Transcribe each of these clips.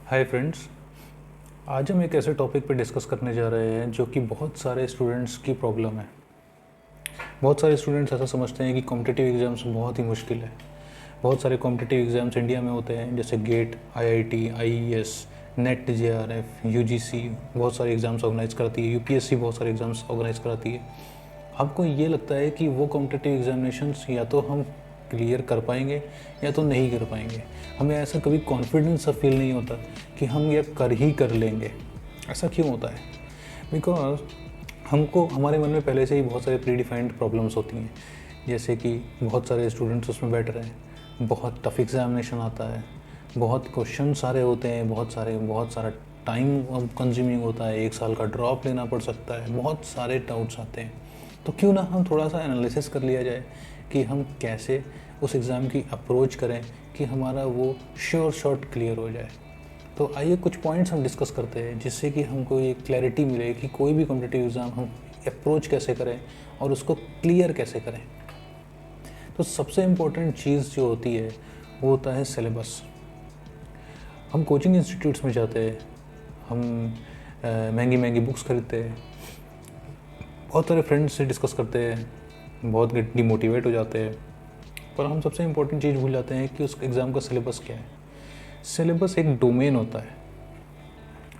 Hi friends. आज हम एक ऐसे टॉपिक पे डिस्कस करने जा रहे हैं जो कि बहुत सारे स्टूडेंट्स की प्रॉब्लम है। बहुत सारे स्टूडेंट्स ऐसा समझते हैं कि कॉम्पिटिटिव एग्ज़ाम्स बहुत ही मुश्किल है। बहुत सारे कॉम्पिटिटिव एग्ज़ाम्स इंडिया में होते हैं जैसे GATE, IIT, IES, NET, JRF, UGC बहुत सारे एग्ज़ाम्स ऑर्गेनाइज कराती है, यूपीएससी बहुत सारे एग्ज़ाम्स ऑर्गेनाइज कराती है। आपको ये लगता है कि वो कॉम्पिटिटिव एग्जामिनेशंस या तो हम क्लियर कर पाएंगे या तो नहीं कर पाएंगे। हमें ऐसा कभी कॉन्फिडेंस सा फील नहीं होता कि हम ये कर ही कर लेंगे। ऐसा क्यों होता है? बिकॉज हमको हमारे मन में पहले से ही बहुत सारे प्री डिफाइंड प्रॉब्लम्स होती हैं, जैसे कि बहुत सारे स्टूडेंट्स उसमें बैठ रहे हैं, बहुत टफ एग्जामिनेशन आता है, बहुत क्वेश्चन सारे होते हैं, बहुत सारा टाइम कंज्यूमिंग होता है, 1 साल का ड्रॉप लेना पड़ सकता है, बहुत सारे डाउट्स आते हैं। तो क्यों ना हम थोड़ा सा एनालिसिस कर लिया जाए कि हम कैसे उस एग्ज़ाम की अप्रोच करें कि हमारा वो श्योर शॉट क्लियर हो जाए। तो आइए कुछ पॉइंट्स हम डिस्कस करते हैं जिससे कि हमको ये क्लैरिटी मिले कि कोई भी कॉम्पिटिटिव एग्ज़ाम हम अप्रोच कैसे करें और उसको क्लियर कैसे करें। तो सबसे इम्पोर्टेंट चीज़ जो होती है वो होता है सिलेबस। हम कोचिंग इंस्टीट्यूट्स में जाते हैं, हम महंगी महंगी बुक्स खरीदते हैं, बहुत सारे फ्रेंड्स से डिस्कस करते हैं, बहुत डिमोटिवेट हो जाते हैं, पर हम सबसे इम्पोर्टेंट चीज़ भूल जाते हैं कि उस एग्ज़ाम का सिलेबस क्या है। सिलेबस एक डोमेन होता है।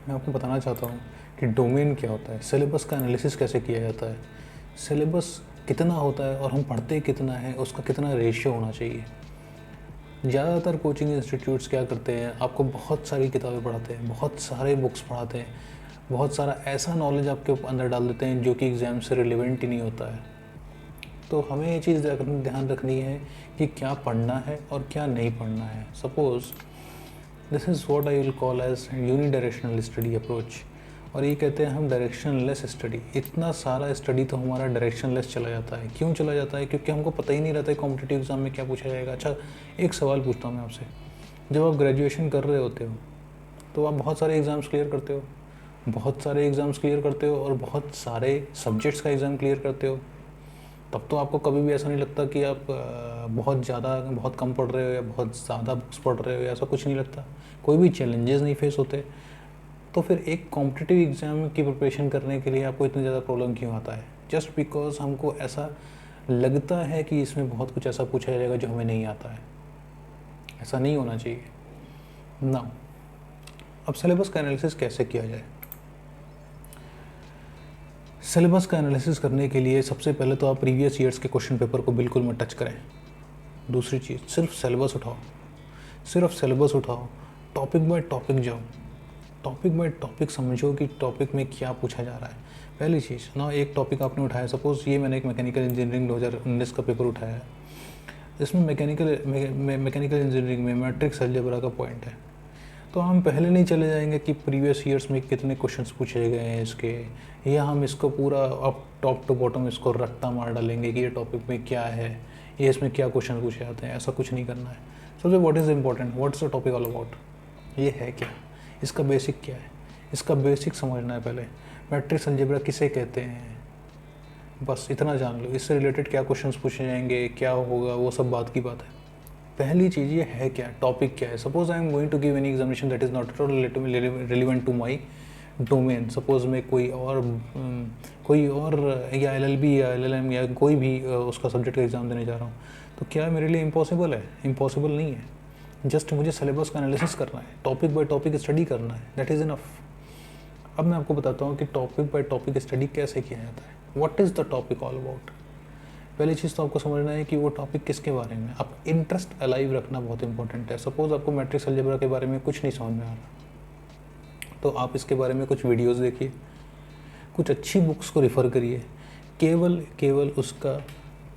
मैं आपको बताना चाहता हूँ कि डोमेन क्या होता है, सिलेबस का एनालिसिस कैसे किया जाता है, सिलेबस कितना होता है और हम पढ़ते कितना है, उसका कितना रेशियो होना चाहिए। ज़्यादातर कोचिंग इंस्टीट्यूट्स क्या करते हैं, आपको बहुत सारी किताबें पढ़ाते हैं, बहुत सारे बुक्स पढ़ाते हैं, बहुत सारा ऐसा नॉलेज आपके अंदर डाल देते हैं जो कि एग्ज़ाम से रिलेवेंट ही नहीं होता है। तो हमें ये चीज़ ध्यान रखनी है कि क्या पढ़ना है और क्या नहीं पढ़ना है। Suppose this is what I will call as unidirectional study approach, और ये कहते हैं हम डायरेक्शनलेस स्टडी। इतना सारा स्टडी तो हमारा डायरेक्शनलेस चला जाता है। क्यों चला जाता है? क्योंकि हमको पता ही नहीं रहता है कॉम्पिटिटिव एग्ज़ाम में क्या पूछा जाएगा। अच्छा, एक सवाल पूछता हूँ मैं आपसे। जब आप ग्रेजुएशन कर रहे होते हो तो आप बहुत सारे एग्ज़ाम्स क्लियर करते हो, बहुत सारे एग्ज़ाम्स क्लियर करते हो और बहुत सारे सब्जेक्ट्स का एग्ज़ाम क्लियर करते हो। तब तो आपको कभी भी ऐसा नहीं लगता कि आप बहुत कम पढ़ रहे हो या बहुत ज़्यादा बुक्स पढ़ रहे हो, या ऐसा कुछ नहीं लगता। कोई भी चैलेंजेस नहीं फेस होते। तो फिर एक कॉम्पिटिटिव एग्ज़ाम की प्रिपरेशन करने के लिए आपको इतना ज़्यादा प्रॉब्लम क्यों आता है? जस्ट बिकॉज हमको ऐसा लगता है कि इसमें बहुत कुछ ऐसा पूछा जाएगा जो हमें नहीं आता है। ऐसा नहीं होना चाहिए ना। अब सिलेबस का एनालिसिस कैसे किया जाए? सिलेबस का एनालिसिस करने के लिए सबसे पहले तो आप प्रीवियस ईयर्स के क्वेश्चन पेपर को बिल्कुल मत टच करें। दूसरी चीज़, सिर्फ सिलेबस उठाओ, सिर्फ सिलेबस उठाओ, टॉपिक बाय टॉपिक जाओ, टॉपिक बाय टॉपिक समझो कि टॉपिक में क्या पूछा जा रहा है। पहली चीज़ ना, एक टॉपिक आपने उठाया, सपोज़ ये मैंने एक मैकेनिकल इंजीनियरिंग 2019 का पेपर उठाया है। इसमें मैकेनिकल इंजीनियरिंग में मैट्रिक्स अलजेब्रा का पॉइंट है। तो हम पहले नहीं चले जाएंगे कि प्रीवियस ईयर्स में कितने क्वेश्चंस पूछे गए हैं इसके, या हम इसको पूरा अप टॉप टू बॉटम इसको रट्टा मार डालेंगे कि ये टॉपिक में क्या है, ये इसमें क्या क्वेश्चन पूछे जाते हैं। ऐसा कुछ नहीं करना है। सबसे what is important, what is the topic all about, ये है क्या, इसका बेसिक क्या है, इसका बेसिक समझना है पहले। मैट्रिक्स अलजेब्रा किसे कहते हैं, बस इतना जान लो। इससे रिलेटेड क्या क्वेश्चंस पूछे जाएंगे, क्या होगा, वो सब बात की बात है। पहली चीज़ ये है क्या, टॉपिक क्या है। Suppose I am going to give any examination that is not at all relevant to my domain. Suppose मैं कोई और या एलएलबी या एलएलएम या कोई भी उसका सब्जेक्ट का एग्ज़ाम देने जा रहा हूँ, तो क्या मेरे लिए इम्पॉसिबल है? इम्पॉसिबल नहीं है। जस्ट मुझे सिलेबस का एनालिसिस करना है, टॉपिक बाय टॉपिक स्टडी करना है, दैट इज़ इनफ। अब मैं आपको बताता हूँ कि टॉपिक बाय टॉपिक स्टडी कैसे किया जाता है। What is the topic all about. पहली चीज़ तो आपको समझना है कि वो टॉपिक किसके बारे में। आप इंटरेस्ट अलाइव रखना बहुत इंपॉर्टेंट है। सपोज़ आपको मैट्रिक्स अलजेब्रा के बारे में कुछ नहीं समझ में आ रहा, तो आप इसके बारे में कुछ वीडियोस देखिए, कुछ अच्छी बुक्स को रिफ़र करिए, केवल उसका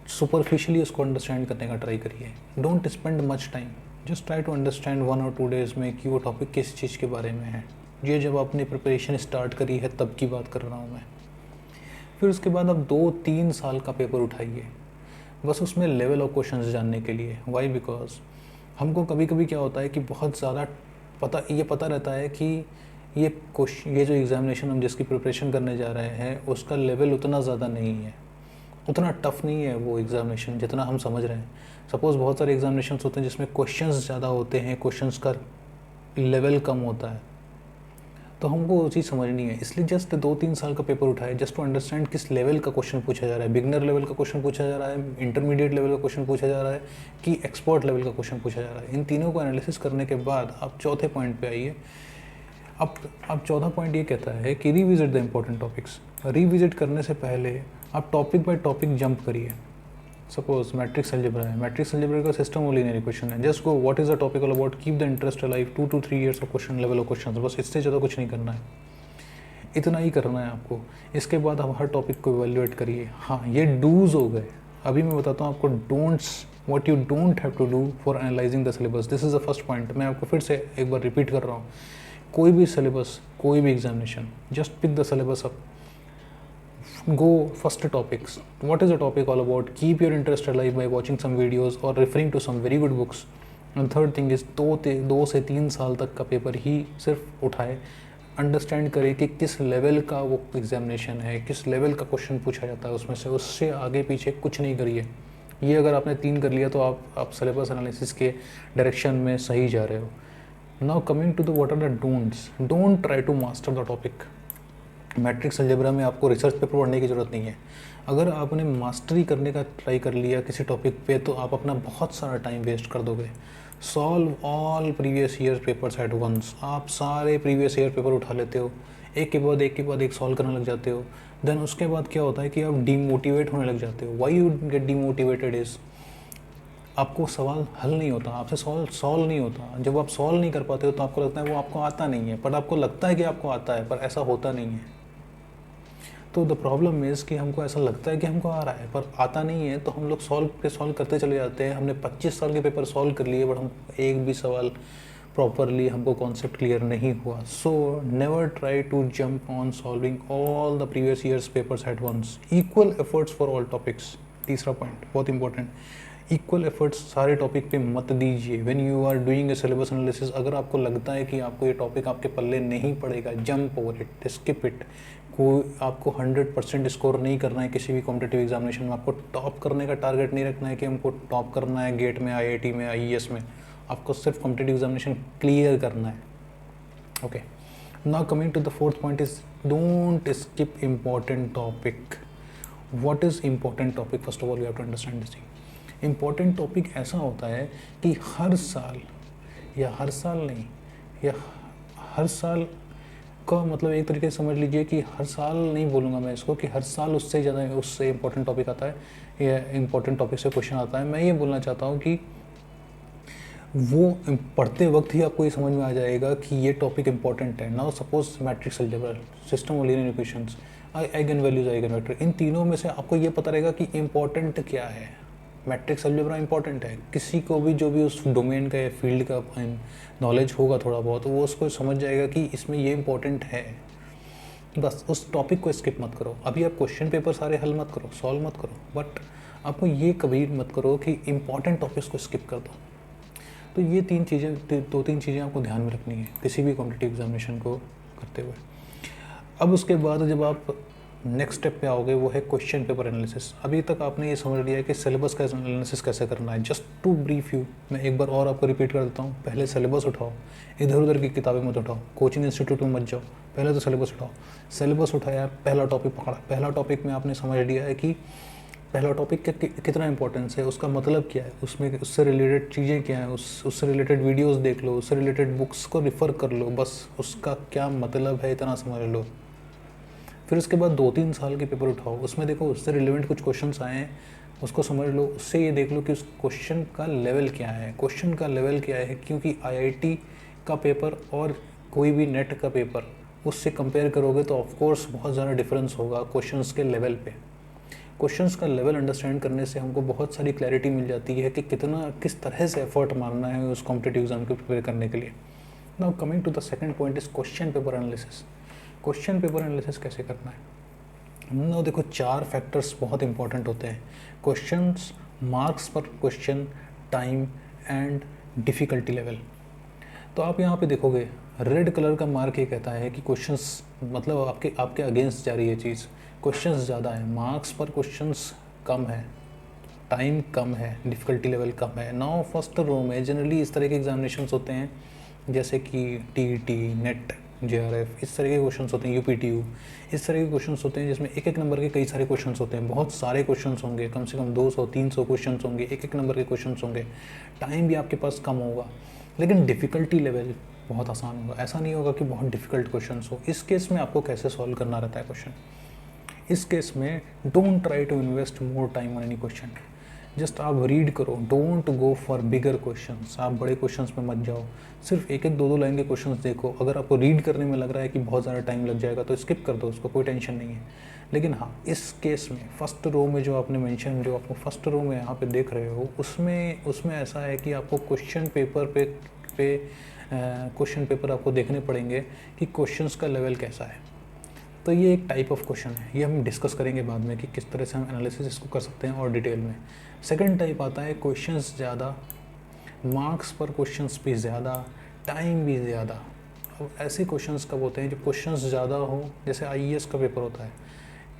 सुपरफिशियली उसको अंडरस्टैंड करने का ट्राई करिए। Don't spend much time, just try to understand 1 और 2 डेज़ में कि वो टॉपिक किस चीज़ के बारे में है। ये जब आपने प्रिपरेशन स्टार्ट करी है तब की बात कर रहा हूँ मैं। फिर उसके बाद आप 2-3 साल का पेपर उठाइए, बस उसमें लेवल ऑफ क्वेश्चंस जानने के लिए। वाई? बिकॉज हमको कभी कभी क्या होता है कि बहुत ज़्यादा पता रहता है कि ये जो एग्ज़ामिनेशन हम जिसकी प्रिपरेशन करने जा रहे हैं उसका लेवल उतना ज़्यादा नहीं है, उतना टफ नहीं है वो एग्ज़ामिनेशन जितना हम समझ रहे हैं। सपोज़ बहुत सारे एग्ज़ामिनेशन होते हैं जिसमें क्वेश्चंस ज़्यादा होते हैं, क्वेश्चंस का लेवल कम होता है, तो हमको वो चीज़ समझनी है। इसलिए जस्ट 2-3 साल का पेपर उठाए जस्ट टू अंडरस्टैंड किस लेवल का क्वेश्चन पूछा जा रहा है। बिगनर लेवल का क्वेश्चन पूछा जा रहा है, इंटरमीडिएट लेवल का क्वेश्चन पूछा जा रहा है कि एक्सपर्ट लेवल का क्वेश्चन पूछा जा रहा है। इन तीनों को एनालिसिस करने के बाद आप चौथे पॉइंट पे आइए। अब चौथा पॉइंट ये कहता है कि revisit the important topics. Revisit करने से पहले आप टॉपिक बाय टॉपिक जंप करिए। सपोज मैट्रिक्स अलजेब्रा है, मैट्रिक्स अलजेब्रा का सिस्टम और लीनियर इक्वेशन है। Just go what is the topic all about, keep the interest alive, 2 to 3 years of question level of question, बस इससे ज़्यादा कुछ नहीं करना है, इतना ही करना है आपको। इसके बाद आप हर टॉपिक को इवेल्युएट करिए। हाँ, ये डूज हो गए। अभी मैं बताता हूँ आपको don'ts, what you don't have to do for analysing the syllabus. This is the first point. मैं आपको फिर से एक बार रिपीट कर रहा हूँ। कोई भी सिलेबस, कोई भी examination, just pick the syllabus up, go first topics. What is the topic all about? Keep your interest alive by watching some videos or referring to some very good books. And third thing is 2 से 3 साल तक का paper ही सिर्फ उठाए, understand करें कि किस level का वो एग्जामिनेशन है, किस लेवल का क्वेश्चन पूछा जाता है उसमें से, उससे आगे पीछे कुछ नहीं करिए। ये अगर आपने 3 कर लिया तो आप सिलेबस एनालिसिस के डायरेक्शन में सही जा रहे हो। Now coming to the what are the don'ts. Don't try to master the topic. Matrix algebra में आपको रिसर्च पेपर पढ़ने की ज़रूरत नहीं है। अगर आपने मास्टरी करने का ट्राई कर लिया किसी टॉपिक पे तो आप अपना बहुत सारा टाइम वेस्ट कर दोगे। Solve all previous year papers at once. आप सारे प्रीवियस ईयर पेपर उठा लेते हो, एक के बाद एक सॉल्व करने लग जाते हो। देन उसके बाद क्या होता है कि आप डीमोटिवेट होने लग जाते हो। Why you get demotivated is, आपको सवाल हल नहीं होता, आपसे सॉल्व नहीं होता। जब आप सॉल्व नहीं कर पाते हो तो आपको लगता है वो आपको आता नहीं है, पर आपको लगता है कि आपको आता है, पर ऐसा होता नहीं है। तो द प्रॉब्लम इज़ कि हमको ऐसा लगता है कि हमको आ रहा है पर आता नहीं है, तो हम लोग सॉल्व करते चले जाते हैं। हमने 25 साल के पेपर सॉल्व कर लिए बट हम एक भी सवाल प्रॉपरली हमको कॉन्सेप्ट क्लियर नहीं हुआ। So never try to jump on solving all the previous years papers at once. Equal efforts for all topics. तीसरा पॉइंट बहुत इंपॉर्टेंट, इक्वल एफर्ट्स सारे टॉपिक पे मत दीजिए। When you are doing a syllabus analysis, अगर आपको लगता है कि आपको ये टॉपिक आपके पल्ले नहीं पड़ेगा, jump over it, skip it. कोई आपको 100% स्कोर नहीं करना है किसी भी कॉम्पिटिटिव एग्जामिनेशन में। आपको टॉप करने का टारगेट नहीं रखना है कि हमको टॉप करना है गेट में, IIT में, IES में। आपको सिर्फ कॉम्पिटिटिव एग्जामिनेशन क्लियर करना है। Okay, now coming to the fourth point is don't skip important topic. What is important topic? First of all you have to understand this thing. Important topic ऐसा होता है कि हर साल का मतलब एक तरीके से समझ लीजिए कि हर साल नहीं बोलूँगा मैं इसको कि हर साल उससे ज़्यादा उससे इम्पोर्टेंट टॉपिक आता है या इम्पोर्टेंट टॉपिक से क्वेश्चन आता है। मैं ये बोलना चाहता हूँ कि वो पढ़ते वक्त ही आपको ये समझ में आ जाएगा कि ये टॉपिक इंपॉर्टेंट है। Now suppose matrix algebra, system of linear equations, eigen values, eigen vector, इन तीनों में से आपको ये पता रहेगा कि इम्पॉर्टेंट क्या है। मैट्रिक्स अलजेब्रा इंपॉर्टेंट है, किसी को भी जो भी उस डोमेन का या फील्ड का नॉलेज होगा थोड़ा बहुत, वो उसको समझ जाएगा कि इसमें ये इंपॉर्टेंट है। बस उस टॉपिक को स्किप मत करो। अभी आप क्वेश्चन पेपर सारे हल मत करो, सॉल्व मत करो, बट आपको ये कभी मत करो कि इंपॉर्टेंट टॉपिक्स को स्किप कर दो। तो ये 2-3 चीज़ें आपको ध्यान में रखनी है किसी भी कॉम्पिटिटिव एग्जामिनेशन को करते हुए। अब उसके बाद जब आप नेक्स्ट स्टेप पे आओगे वो है क्वेश्चन पेपर एनालिसिस। अभी तक आपने ये समझ लिया है कि सिलेबस का एनालिसिस कैसे करना है। जस्ट टू ब्रीफ यू, मैं एक बार और आपको रिपीट कर देता हूँ। पहले सिलेबस उठाओ, इधर उधर की किताबें मत उठाओ, कोचिंग इंस्टीट्यूट में मत जाओ, पहले तो सिलेबस उठाओ। सिलेबस उठाया, पहला टॉपिक पकड़ा, पहला टॉपिक में आपने समझ लिया है कि पहला टॉपिक का कितना इंपॉर्टेंस है, उसका मतलब क्या है, उसमें उससे रिलेटेड चीज़ें क्या हैं, उससे रिलेटेड वीडियोस देख लो, उससे रिलेटेड बुक्स को रिफ़र कर लो, बस उसका क्या मतलब है इतना समझ लो। फिर उसके बाद 2-3 साल के पेपर उठाओ, उसमें देखो उससे रिलेवेंट कुछ क्वेश्चंस आए हैं, उसको समझ लो। उससे ये देख लो कि उस क्वेश्चन का लेवल क्या है, क्वेश्चन का लेवल क्या है, क्योंकि IIT का पेपर और कोई भी नेट का पेपर उससे कंपेयर करोगे तो ऑफकोर्स बहुत ज़्यादा डिफरेंस होगा क्वेश्चंस के लेवल पे। क्वेश्चंस का लेवल अंडरस्टैंड करने से हमको बहुत सारी क्लैरिटी मिल जाती है कि किस तरह से एफर्ट मारना है उस कॉम्पिटिटिव एग्जाम को प्रिपेयर करने के लिए। Now coming to the second point is question paper analysis. Question paper analysis कैसे करना है? नाउ देखो 4 फैक्टर्स बहुत इंपॉर्टेंट होते हैं। क्वेश्चंस, मार्क्स पर question, time and difficulty level. तो आप यहाँ पे देखोगे रेड कलर का मार्क ये कहता है कि क्वेश्चंस मतलब आपके अगेंस्ट जा रही है चीज़, क्वेश्चंस ज़्यादा है, मार्क्स पर क्वेश्चंस कम है, टाइम कम है, डिफ़िकल्टी लेवल कम है। नाउ फर्स्ट रो में जनरली इस तरह के एग्जामिनेशंस होते हैं जैसे कि टीईटी, नेट, जेआरएफ, इस तरह के क्वेश्चंस होते हैं, यूपीटीयू, इस तरह के क्वेश्चंस होते हैं जिसमें एक एक नंबर के कई सारे क्वेश्चंस होते हैं, बहुत सारे क्वेश्चंस होंगे, कम से कम 200-300 क्वेश्चंस होंगे, एक एक नंबर के क्वेश्चंस होंगे, टाइम भी आपके पास कम होगा, लेकिन डिफ़िकल्टी लेवल बहुत आसान होगा। ऐसा नहीं होगा कि बहुत डिफ़िकल्ट क्वेश्चंस हो। इस केस में आपको कैसे सॉल्व करना रहता है क्वेश्चन, इस केस में don't try to invest more time on any question, just आप रीड करो, don't go for bigger questions, आप बड़े क्वेश्चंस में मत जाओ, सिर्फ एक एक दो दो लाइन के क्वेश्चंस देखो। अगर आपको रीड करने में लग रहा है कि बहुत ज़्यादा टाइम लग जाएगा तो स्किप कर दो, उसको कोई टेंशन नहीं है। लेकिन हाँ, इस केस में फर्स्ट रो में जो आपने मेंशन, जो आपको फर्स्ट रो में यहाँ पे देख रहे हो, उसमें ऐसा है कि आपको क्वेश्चन पेपर क्वेश्चन पेपर आपको देखने पड़ेंगे कि क्वेश्चंस का लेवल कैसा है। तो ये एक टाइप ऑफ क्वेश्चन है, ये हम डिस्कस करेंगे बाद में कि किस तरह से हम एनालिसिस इसको कर सकते हैं और डिटेल में। सेकंड टाइप आता है क्वेश्चंस ज़्यादा, मार्क्स पर क्वेश्चंस भी ज़्यादा, टाइम भी ज़्यादा। अब ऐसे क्वेश्चंस कब होते हैं जब क्वेश्चंस ज़्यादा हो, जैसे आईएएस का पेपर होता है,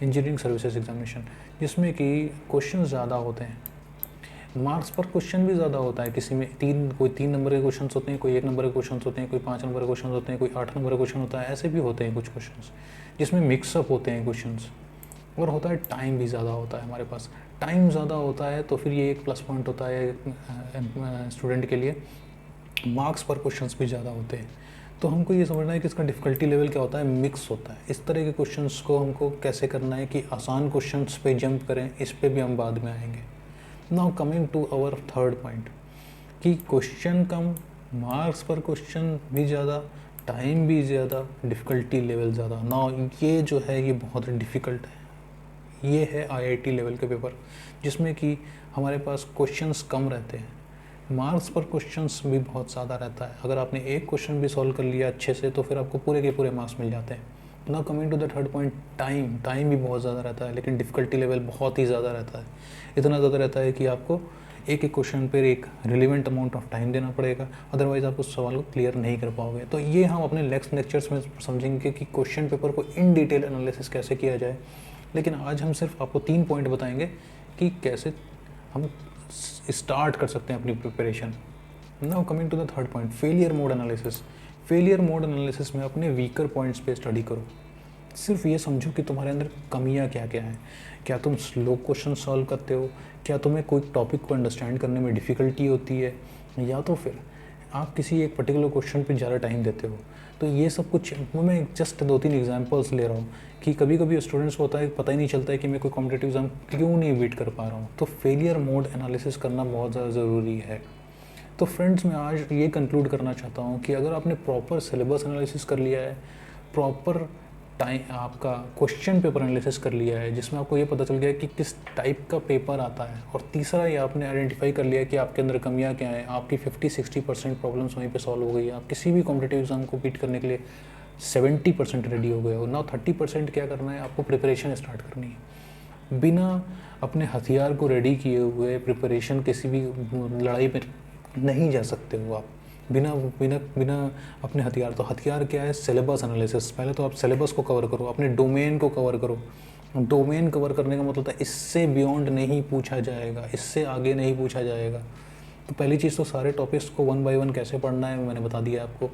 इंजीनियरिंग सर्विसेज एग्जामिनेशन, जिसमें कि क्वेश्चन ज़्यादा होते हैं, मार्क्स पर क्वेश्चन भी ज़्यादा होता है। किसी में कोई 3 नंबर के क्वेश्चन होते हैं, कोई 1 नंबर के क्वेश्चन होते हैं, कोई 5 नंबर के क्वेश्चन होते हैं, कोई 8 नंबर का क्वेश्चन होता है, ऐसे भी होते हैं कुछ क्वेश्चन जिसमें मिक्सअप होते हैं क्वेश्चंस। और होता है टाइम भी ज़्यादा होता है, हमारे पास टाइम ज़्यादा होता है तो फिर ये एक प्लस पॉइंट होता है स्टूडेंट के लिए। मार्क्स पर क्वेश्चंस भी ज़्यादा होते हैं, तो हमको ये समझना है कि इसका डिफ़िकल्टी लेवल क्या होता है, मिक्स होता है। इस तरह के क्वेश्चंस को हमको कैसे करना है कि आसान क्वेश्चंस पे जंप करें, इस पे भी हम बाद में आएंगे। Now coming to our third point, कि क्वेश्चन कम, मार्क्स पर क्वेश्चन भी ज़्यादा, टाइम भी ज़्यादा, डिफ़िकल्टी लेवल ज़्यादा। नाउ ये जो है ये बहुत डिफ़िकल्ट है। ये है आईआईटी लेवल के पेपर, जिसमें कि हमारे पास क्वेश्चंस कम रहते हैं, मार्क्स पर क्वेश्चंस भी बहुत ज़्यादा रहता है। अगर आपने एक क्वेश्चन भी सॉल्व कर लिया अच्छे से तो फिर आपको पूरे के पूरे मार्क्स मिल जाते हैं। Now coming to the third point, time भी बहुत ज़्यादा रहता है, लेकिन डिफ़िकल्टी लेवल बहुत ही ज़्यादा रहता है। इतना ज़्यादा रहता है कि आपको एक एक क्वेश्चन पर एक रिलेवेंट अमाउंट ऑफ टाइम देना पड़ेगा, अदरवाइज़ आप उस सवाल को क्लियर नहीं कर पाओगे। तो ये हम अपने नेक्स्ट लेक्चर्स में समझेंगे कि क्वेश्चन पेपर को इन डिटेल एनालिसिस कैसे किया जाए। लेकिन आज हम सिर्फ आपको 3 पॉइंट बताएंगे कि कैसे हम स्टार्ट कर सकते हैं अपनी preparation. Now coming to the third point, failure mode analysis. Failure mode analysis में अपने वीकर पॉइंट्स पे स्टडी करो। सिर्फ ये समझो कि तुम्हारे अंदर कमियां क्या क्या हैं। क्या तुम स्लो क्वेश्चन सॉल्व करते हो, क्या तुम्हें कोई टॉपिक को अंडरस्टैंड करने में डिफ़िकल्टी होती है, या तो फिर आप किसी एक पर्टिकुलर क्वेश्चन पे ज़्यादा टाइम देते हो। तो ये सब कुछ मैं जस्ट 2-3 एग्जांपल्स ले रहा हूँ कि कभी कभी स्टूडेंट्स को होता है पता ही नहीं चलता है कि मैं कोई कॉम्पिटिटिव एग्जाम क्यों नहीं बीट कर पा रहा हूँ। तो फेलियर मोड एनालिसिस करना बहुत ज़्यादा ज़रूरी है। तो फ्रेंड्स, मैं आज ये कंक्लूड करना चाहता हूँ कि अगर आपने प्रॉपर सिलेबस एनालिसिस कर लिया है, प्रॉपर टाइम आपका क्वेश्चन पेपर एनालिसिस कर लिया है, जिसमें आपको ये पता चल गया है कि किस टाइप का पेपर आता है, और तीसरा ये आपने आइडेंटिफाई कर लिया है कि आपके अंदर कमियां क्या हैं, आपकी 50-60% प्रॉब्लम्स वहीं पे सॉल्व हो गई है, आप किसी भी कॉम्पिटिटिव एग्जाम को बीट करने के लिए 70% रेडी हो गए हो। नाउ 30% क्या करना है, आपको प्रिपरेशन स्टार्ट करनी है। बिना अपने हथियार को रेडी किए हुए प्रिपरेशन किसी भी लड़ाई में नहीं जा सकते हो आप, बिना बिना बिना अपने हथियार। तो हथियार क्या है, सिलेबस एनालिसिस। पहले तो आप सिलेबस को कवर करो, अपने डोमेन को कवर करो। डोमेन कवर करने का मतलब है इससे बियॉन्ड नहीं पूछा जाएगा, इससे आगे नहीं पूछा जाएगा। तो पहली चीज़ तो सारे टॉपिक्स को 1 बाय 1 कैसे पढ़ना है मैंने बता दिया आपको।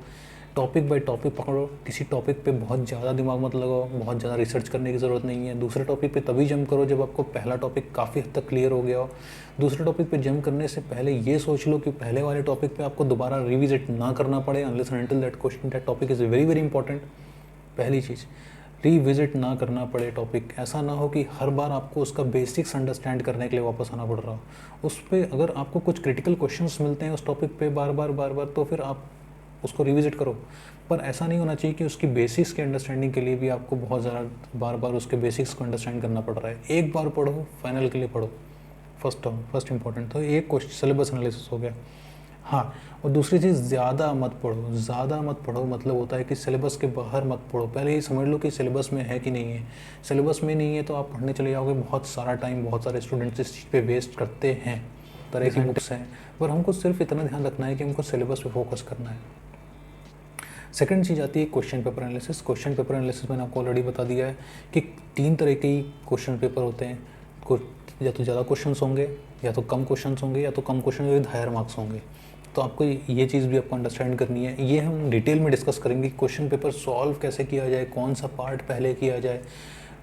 टॉपिक बाय टॉपिक पकड़ो, किसी टॉपिक पे बहुत ज़्यादा दिमाग मत लगाओ, बहुत ज़्यादा रिसर्च करने की ज़रूरत नहीं है। दूसरे टॉपिक पे तभी जंप करो जब आपको पहला टॉपिक काफ़ी हद तक क्लियर हो गया हो। दूसरे टॉपिक पे जंप करने से पहले ये सोच लो कि पहले वाले टॉपिक पे आपको दोबारा रिविजिट ना करना पड़े, unless and until that topic is very very important. पहली चीज़, रिविजिट ना करना पड़े टॉपिक। ऐसा ना हो कि हर बार आपको उसका बेसिक्स अंडरस्टैंड करने के लिए वापस आना पड़ रहा हो। उस पर अगर आपको कुछ क्रिटिकल क्वेश्चंस मिलते हैं उस टॉपिक पे बार बार तो फिर आप उसको रिविजिट करो। पर ऐसा नहीं होना चाहिए कि उसकी बेसिक्स के अंडरस्टैंडिंग के लिए भी आपको बहुत ज़्यादा बार उसके बेसिक्स को अंडरस्टैंड करना पड़ रहा है। एक बार पढ़ो, फाइनल के लिए पढ़ो, फर्स्ट इंपॉर्टेंट। तो एक क्वेश्चन सिलेबस एनालिसिस हो गया। हाँ, और दूसरी चीज़, ज़्यादा मत पढ़ो मतलब होता है कि सिलेबस के बाहर मत पढ़ो। पहले ये समझ लो कि सिलेबस में है कि नहीं है। सिलेबस में नहीं है तो आप पढ़ने चले जाओगे, बहुत सारा टाइम बहुत सारे स्टूडेंट्स इस चीज़ पे वेस्ट करते हैं। तरह की बुक्स हैं, पर हमको सिर्फ इतना ध्यान रखना है कि हमको सिलेबस पे फोकस करना है। सेकंड चीज़ आती है question paper analysis. Question paper analysis मैंने आपको ऑलरेडी बता दिया है कि 3 तरह के क्वेश्चन पेपर होते हैं। या तो ज़्यादा क्वेश्चंस होंगे, या तो कम क्वेश्चंस होंगे, या तो कम क्वेश्चन विद हायर मार्क्स होंगे। तो आपको ये चीज़ भी आपको अंडरस्टैंड करनी है। ये हम डिटेल में डिस्कस करेंगे, क्वेश्चन पेपर सॉल्व कैसे किया जाए, कौन सा पार्ट पहले किया जाए,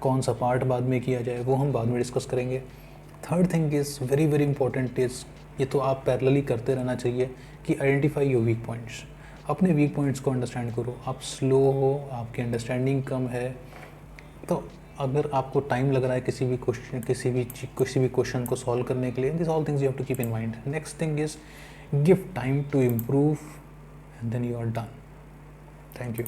कौन सा पार्ट बाद में किया जाए, वो हम बाद में डिस्कस करेंगे। Third thing is very very important is, ये तो आप पैरेलली करते रहना चाहिए कि आइडेंटिफाई योर वीक पॉइंट्स। अपने वीक पॉइंट्स को अंडरस्टैंड करो। आप स्लो हो, आपकी अंडरस्टैंडिंग कम है, तो अगर आपको टाइम लग रहा है किसी भी क्वेश्चन को सॉल्व करने के लिए, this all things you have to keep in mind. Next thing is give time to improve and then you are done. Thank you.